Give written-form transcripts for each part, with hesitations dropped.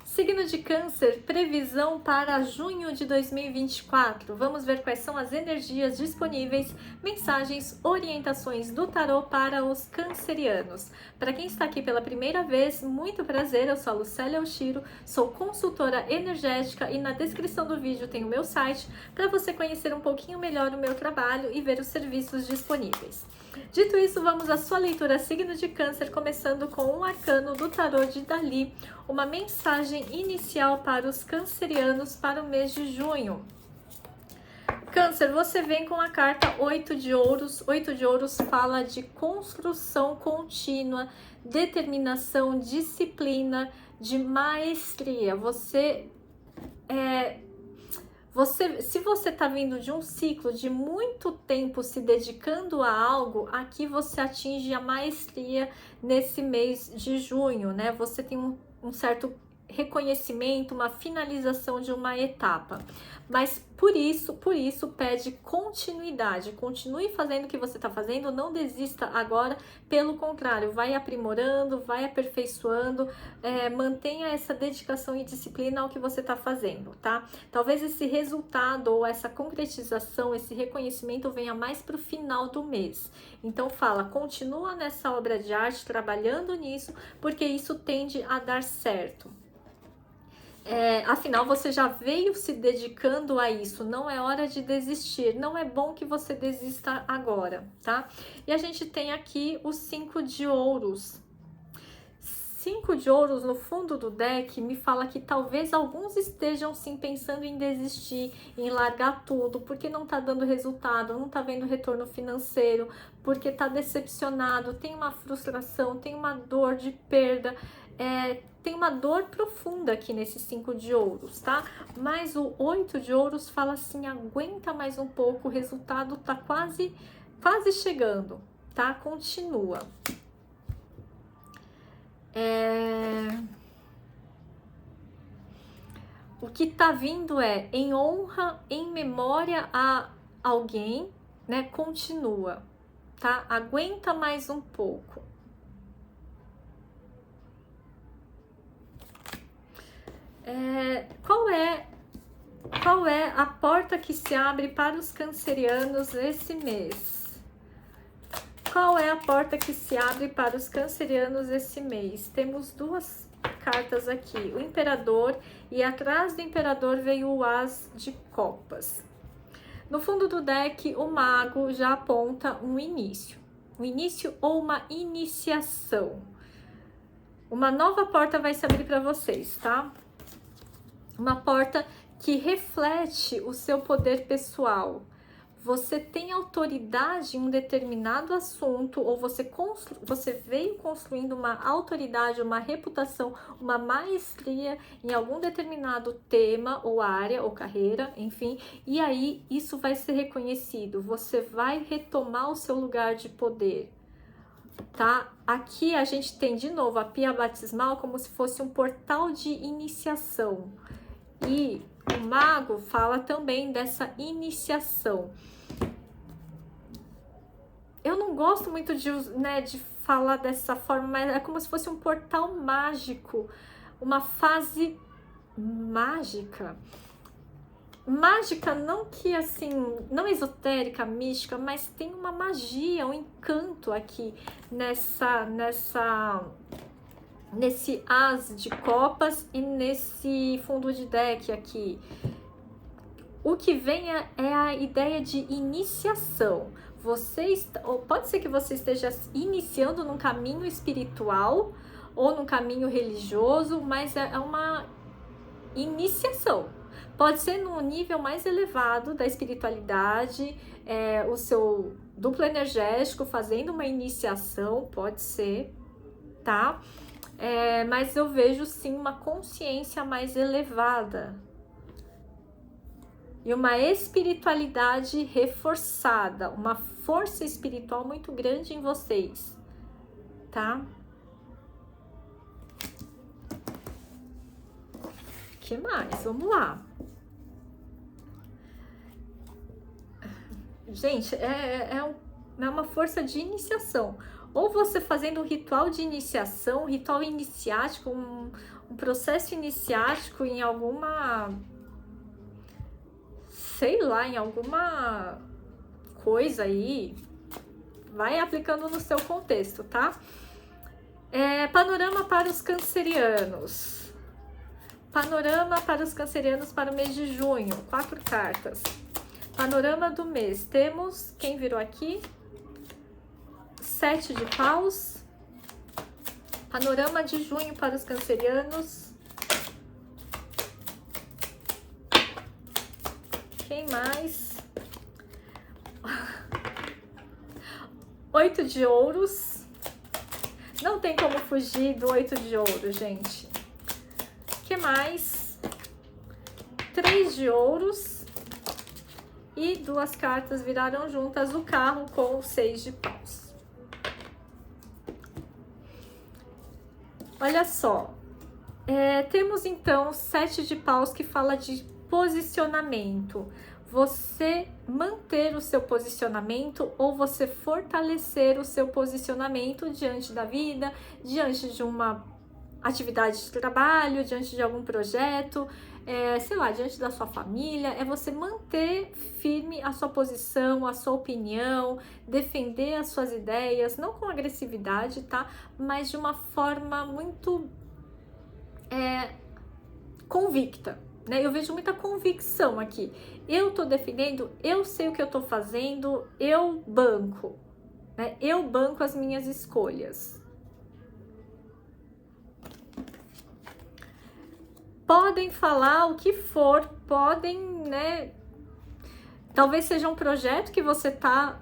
Signo de Câncer, previsão para junho de 2024. Vamos ver quais são as energias disponíveis, mensagens, orientações do tarô para os cancerianos. Para quem está aqui pela primeira vez, muito prazer, eu sou a Lucélia Oshiro, sou consultora energética e na descrição do vídeo tem o meu site para você conhecer um pouquinho melhor o meu trabalho e ver os serviços disponíveis. Dito isso, vamos à sua leitura signo de Câncer, começando com um arcano do tarô de Dali, uma mensagem inicial para os cancerianos para o mês de junho. Câncer, você vem com a carta 8 de ouros. 8 de ouros fala de construção contínua, determinação, disciplina, de maestria. Se você está vindo de um ciclo de muito tempo se dedicando a algo, aqui você atinge a maestria nesse mês de junho, né? Você tem um certo reconhecimento, uma finalização de uma etapa. Mas por isso pede continuidade. Continue fazendo o que você está fazendo, não desista agora, pelo contrário, vai aprimorando, vai aperfeiçoando, mantenha essa dedicação e disciplina ao que você está fazendo, tá? Talvez esse resultado ou essa concretização, esse reconhecimento venha mais para o final do mês. Então continua nessa obra de arte, trabalhando nisso, porque isso tende a dar certo. Afinal, você já veio se dedicando a isso, não é hora de desistir, não é bom que você desista agora, tá? E a gente tem aqui os 5 de ouros. 5 de ouros no fundo do deck me fala que talvez alguns estejam sim pensando em desistir, em largar tudo, porque não tá dando resultado, não tá vendo retorno financeiro, porque tá decepcionado, tem uma frustração, tem uma dor de perda, tem uma dor profunda aqui nesses 5 de ouros, tá? Mas o 8 de ouros fala assim, aguenta mais um pouco, o resultado tá quase chegando, tá? Continua. O que tá vindo em honra, em memória a alguém, né? Continua, tá? Aguenta mais um pouco. Qual é a porta que se abre para os cancerianos esse mês? Qual é a porta que se abre para os cancerianos esse mês? Temos duas cartas aqui, o Imperador, e atrás do Imperador veio o As de Copas. No fundo do deck, o Mago já aponta um início ou uma iniciação. Uma nova porta vai se abrir para vocês, tá? Uma porta que reflete o seu poder pessoal. Você tem autoridade em um determinado assunto, ou você veio construindo uma autoridade, uma reputação, uma maestria em algum determinado tema ou área ou carreira, enfim, e aí isso vai ser reconhecido. Você vai retomar o seu lugar de poder, tá? Aqui a gente tem de novo a pia batismal como se fosse um portal de iniciação. E o Mago fala também dessa iniciação. Eu não gosto muito de falar dessa forma, mas é como se fosse um portal mágico, uma fase mágica. Mágica não que assim, não esotérica, mística, mas tem uma magia, um encanto aqui nesse As de Copas e nesse fundo de deck aqui. O que vem é a ideia de iniciação. Pode ser que você esteja iniciando num caminho espiritual ou num caminho religioso, mas é uma iniciação. Pode ser no nível mais elevado da espiritualidade, o seu duplo energético fazendo uma iniciação, pode ser, tá? Mas eu vejo sim uma consciência mais elevada e uma espiritualidade reforçada, uma força espiritual muito grande em vocês, tá? Que mais? Vamos lá. Gente, é uma força de iniciação. Ou você fazendo um ritual de iniciação, um ritual iniciático, um processo iniciático em alguma, sei lá, em alguma coisa aí. Vai aplicando no seu contexto, tá? Panorama para os cancerianos. Panorama para os cancerianos para o mês de junho. 4 cartas. Panorama do mês. Temos, quem virou aqui? 7 de paus. Panorama de junho para os cancerianos. Quem mais? 8 de ouros. Não tem como fugir do 8 de ouro, gente. O que mais? 3 de ouros. E 2 cartas viraram juntas, o carro com o 6 de paus. Olha só. Temos então 7 de paus que fala de posicionamento. Você manter o seu posicionamento ou você fortalecer o seu posicionamento diante da vida, diante de uma atividade de trabalho, diante de algum projeto, sei lá, diante da sua família. É você manter firme a sua posição, a sua opinião, defender as suas ideias, não com agressividade, tá? Mas de uma forma muito convicta. Eu vejo muita convicção aqui. Eu tô defendendo, eu sei o que eu tô fazendo, eu banco. Eu banco as minhas escolhas. Podem falar o que for, podem, talvez seja um projeto que você tá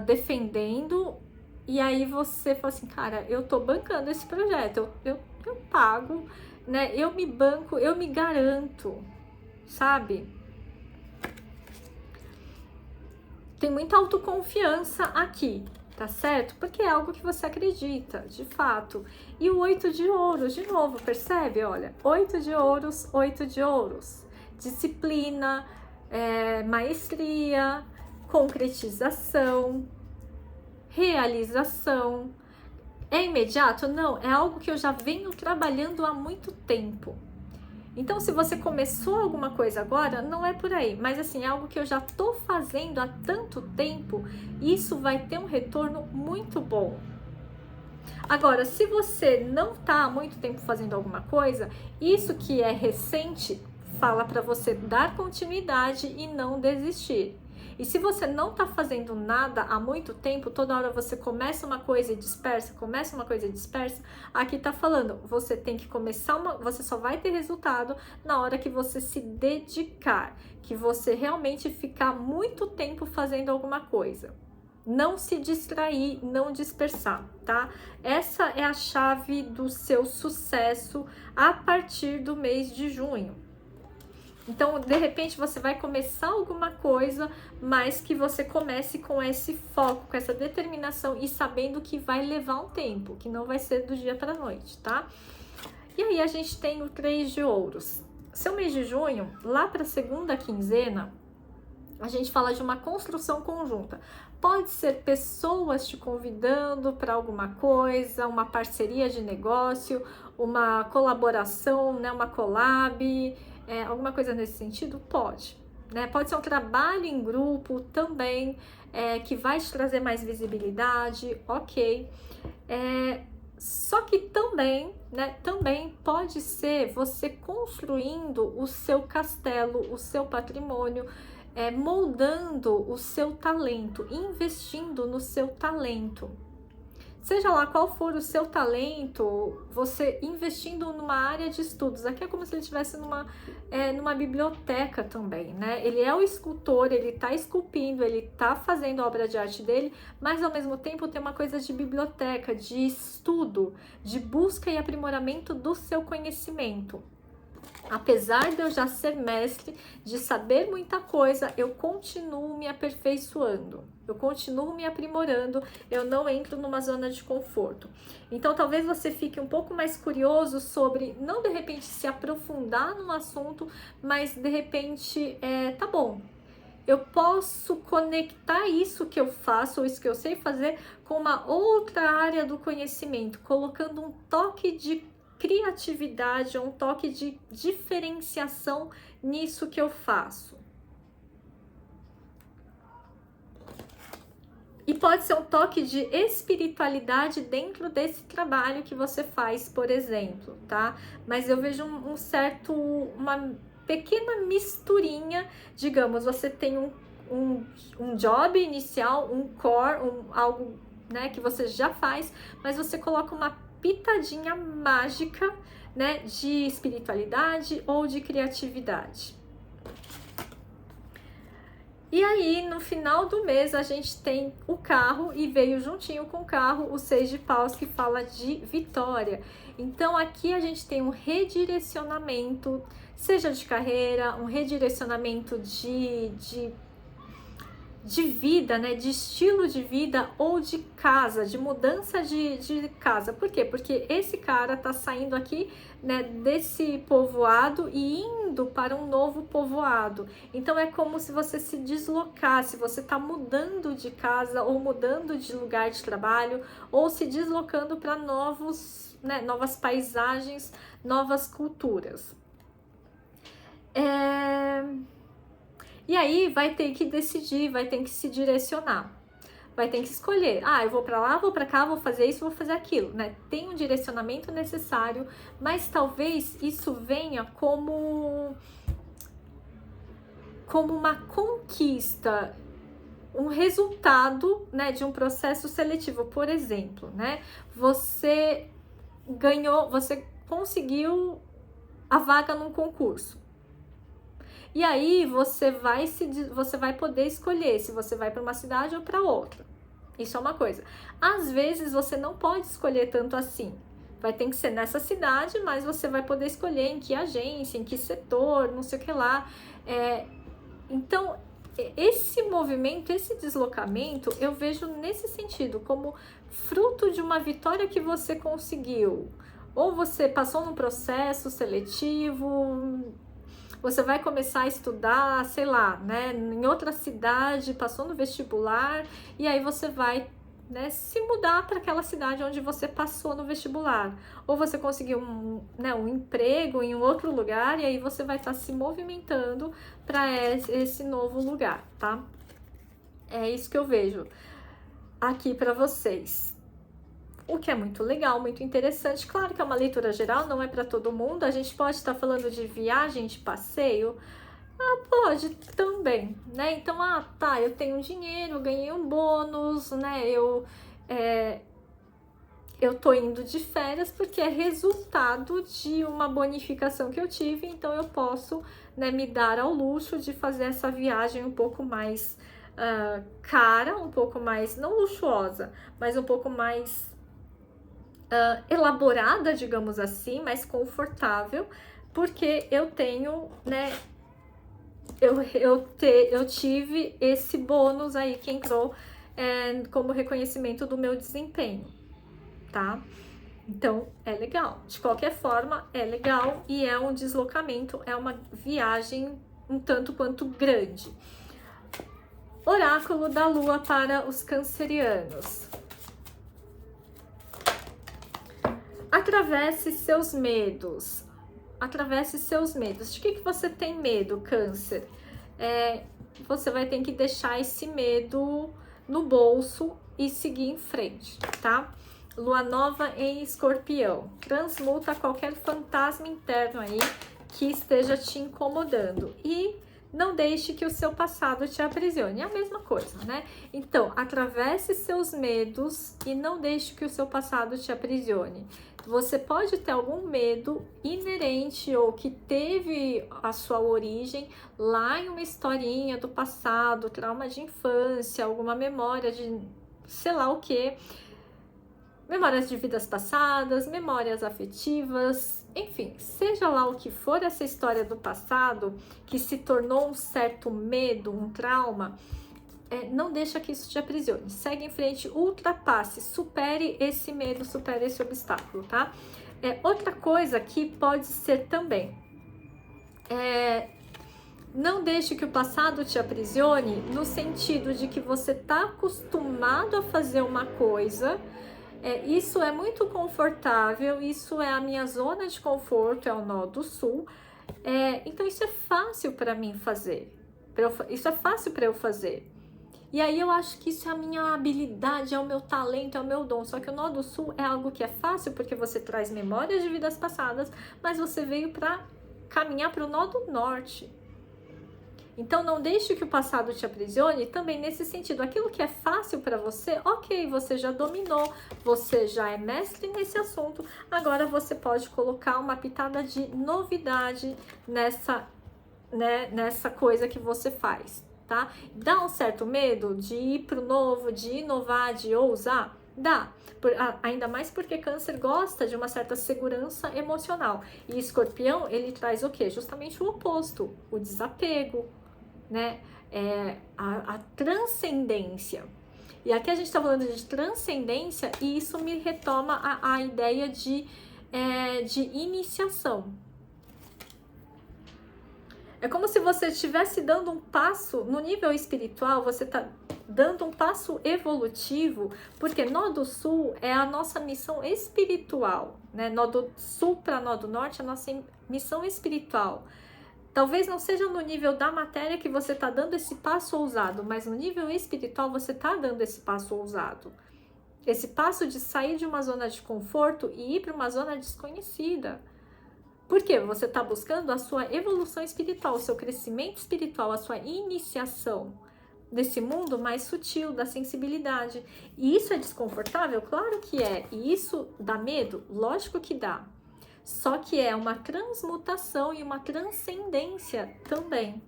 defendendo e aí você fala assim, cara, eu tô bancando esse projeto, eu pago, eu me banco, eu me garanto, sabe? Tem muita autoconfiança aqui, tá certo? Porque é algo que você acredita, de fato. E o 8 de ouros, de novo, percebe? Olha, 8 de ouros, 8 de ouros. Disciplina, maestria, concretização, realização. É imediato? Não, é algo que eu já venho trabalhando há muito tempo. Então, se você começou alguma coisa agora, não é por aí. Mas, assim, é algo que eu já tô fazendo há tanto tempo, isso vai ter um retorno muito bom. Agora, se você não tá há muito tempo fazendo alguma coisa, isso que é recente fala para você dar continuidade e não desistir. E se você não tá fazendo nada há muito tempo, toda hora você começa uma coisa e dispersa, começa uma coisa e dispersa, aqui tá falando, você tem que começar você só vai ter resultado na hora que você se dedicar, que você realmente ficar muito tempo fazendo alguma coisa. Não se distrair, não dispersar, tá? Essa é a chave do seu sucesso a partir do mês de junho. Então, de repente, você vai começar alguma coisa, mas que você comece com esse foco, com essa determinação e sabendo que vai levar um tempo, que não vai ser do dia para a noite, tá? E aí, a gente tem o 3 de ouros. Seu mês de junho, lá para a segunda quinzena, a gente fala de uma construção conjunta. Pode ser pessoas te convidando para alguma coisa, uma parceria de negócio, uma colaboração, uma collab, alguma coisa nesse sentido? Pode. Pode ser um trabalho em grupo também, que vai te trazer mais visibilidade, ok. Só que também, também pode ser você construindo o seu castelo, o seu patrimônio, moldando o seu talento, investindo no seu talento. Seja lá qual for o seu talento, você investindo numa área de estudos. Aqui é como se ele estivesse numa biblioteca também, Ele é o escultor, ele está esculpindo, ele está fazendo a obra de arte dele, mas ao mesmo tempo tem uma coisa de biblioteca, de estudo, de busca e aprimoramento do seu conhecimento. Apesar de eu já ser mestre, de saber muita coisa, eu continuo me aperfeiçoando, eu continuo me aprimorando, eu não entro numa zona de conforto. Então, talvez você fique um pouco mais curioso sobre, não de repente se aprofundar no assunto, mas de repente, tá bom, eu posso conectar isso que eu faço, ou isso que eu sei fazer, com uma outra área do conhecimento, colocando um toque de criatividade, um toque de diferenciação nisso que eu faço. E pode ser um toque de espiritualidade dentro desse trabalho que você faz, por exemplo, tá? Mas eu vejo uma pequena misturinha, digamos, você tem um job inicial, um core, algo, né, que você já faz, mas você coloca uma pitadinha mágica, né, de espiritualidade ou de criatividade. E aí, no final do mês, a gente tem o carro e veio juntinho com o carro o 6 de paus, que fala de vitória. Então, aqui a gente tem um redirecionamento, seja de carreira, um redirecionamento de vida, né, de estilo de vida ou de casa, de mudança de casa. Por quê? Porque esse cara tá saindo aqui, né, desse povoado e indo para um novo povoado. Então é como se você se deslocasse, você tá mudando de casa ou mudando de lugar de trabalho ou se deslocando para novas paisagens, novas culturas. E aí vai ter que decidir, vai ter que se direcionar, vai ter que escolher. Ah, eu vou para lá, vou para cá, vou fazer isso, vou fazer aquilo, né? Tem um direcionamento necessário, mas talvez isso venha como uma conquista, um resultado, né, de um processo seletivo. Por exemplo, né? Você conseguiu a vaga num concurso. E aí você vai poder escolher se você vai para uma cidade ou para outra. Isso é uma coisa. Às vezes você não pode escolher tanto assim. Vai ter que ser nessa cidade, mas você vai poder escolher em que agência, em que setor, não sei o que lá. Então, esse movimento, esse deslocamento, eu vejo nesse sentido, como fruto de uma vitória que você conseguiu. Ou você passou num processo seletivo, você vai começar a estudar, sei lá, né, em outra cidade, passou no vestibular, e aí você vai, né, se mudar para aquela cidade onde você passou no vestibular. Ou você conseguiu um emprego em um outro lugar, e aí você vai estar se movimentando para esse novo lugar, tá? É isso que eu vejo aqui para vocês. O que é muito legal, muito interessante. Claro que é uma leitura geral, não é para todo mundo. A gente pode estar falando de viagem, de passeio. Pode também, né? Então, tá, eu tenho dinheiro, ganhei um bônus, né? Eu tô indo de férias porque é resultado de uma bonificação que eu tive, então eu posso, né, me dar ao luxo de fazer essa viagem um pouco mais cara, um pouco mais, não luxuosa, mas um pouco mais elaborada, digamos assim, mais confortável, porque eu tenho, né, eu tive esse bônus aí que entrou como reconhecimento do meu desempenho, tá? Então, é legal. De qualquer forma, é legal e é um deslocamento, é uma viagem um tanto quanto grande. Oráculo da Lua para os cancerianos. Atravesse seus medos. Atravesse seus medos. De que você tem medo, Câncer? Você vai ter que deixar esse medo no bolso e seguir em frente, tá? Lua nova em Escorpião. Transmuta qualquer fantasma interno aí que esteja te incomodando. E não deixe que o seu passado te aprisione. É a mesma coisa, né? Então, atravesse seus medos e não deixe que o seu passado te aprisione. Você pode ter algum medo inerente ou que teve a sua origem lá em uma historinha do passado, trauma de infância, alguma memória de sei lá o que, memórias de vidas passadas, memórias afetivas, enfim, seja lá o que for essa história do passado que se tornou um certo medo, um trauma, não deixa que isso te aprisione. Segue em frente, ultrapasse, supere esse medo, supere esse obstáculo, tá? Outra coisa que pode ser também, não deixe que o passado te aprisione no sentido de que você tá acostumado a fazer uma coisa Isso é muito confortável, isso é a minha zona de conforto, é o nó do sul. Então isso é fácil para mim fazer, isso é fácil para eu fazer. E aí eu acho que isso é a minha habilidade, é o meu talento, é o meu dom. Só que o nó do sul é algo que é fácil porque você traz memórias de vidas passadas, mas você veio para caminhar para o nó do norte. Então não deixe que o passado te aprisione também nesse sentido. Aquilo que é fácil para você, ok, você já dominou, você já é mestre nesse assunto. Agora você pode colocar uma pitada de novidade nessa coisa que você faz. Tá? Dá um certo medo de ir pro novo, de inovar, de ousar? Dá, ainda mais porque Câncer gosta de uma certa segurança emocional. E Escorpião, ele traz o quê? Justamente o oposto, o desapego, né? A transcendência. E aqui a gente está falando de transcendência e isso me retoma a ideia de iniciação. É como se você estivesse dando um passo no nível espiritual, você está dando um passo evolutivo, porque nó do sul é a nossa missão espiritual, né? Nó do sul para nó do norte é a nossa missão espiritual. Talvez não seja no nível da matéria que você está dando esse passo ousado, mas no nível espiritual você está dando esse passo ousado. Esse passo de sair de uma zona de conforto e ir para uma zona desconhecida. Por quê? Você está buscando a sua evolução espiritual, o seu crescimento espiritual, a sua iniciação desse mundo mais sutil, da sensibilidade. E isso é desconfortável? Claro que é. E isso dá medo? Lógico que dá. Só que é uma transmutação e uma transcendência também,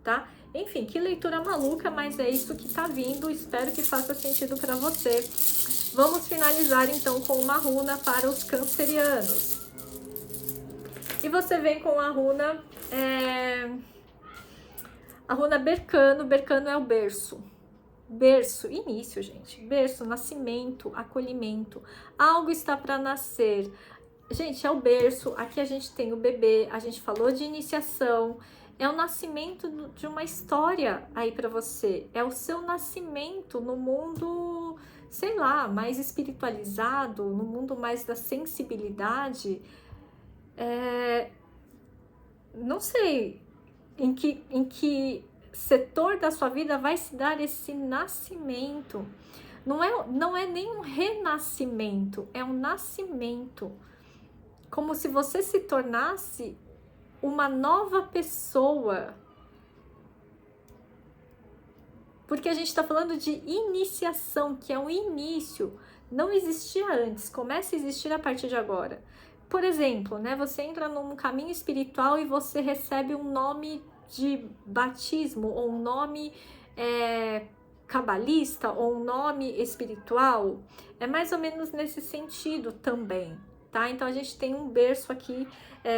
tá? Enfim, que leitura maluca, mas é isso que tá vindo. Espero que faça sentido para você. Vamos finalizar então com uma runa para os cancerianos. E você vem com a runa Bercano. Bercano é o berço. Berço, início, gente. Berço, nascimento, acolhimento. Algo está para nascer. Gente, é o berço. Aqui a gente tem o bebê. A gente falou de iniciação. É o nascimento de uma história aí para você. É o seu nascimento no mundo, sei lá, mais espiritualizado, no mundo mais da sensibilidade. Não sei em que setor da sua vida vai se dar esse nascimento. Não é nem um renascimento, é um nascimento. Como se você se tornasse uma nova pessoa. Porque a gente está falando de iniciação, que é um início. Não existia antes, começa a existir a partir de agora. Por exemplo, né, você entra num caminho espiritual e você recebe um nome de batismo, ou um nome cabalista, ou um nome espiritual. É mais ou menos nesse sentido também, tá? Então a gente tem um berço aqui,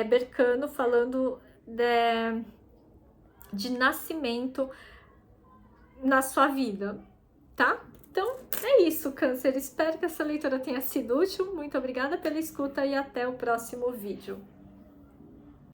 bercano, falando de nascimento na sua vida, tá? Então, é isso, Câncer. Espero que essa leitura tenha sido útil. Muito obrigada pela escuta e até o próximo vídeo.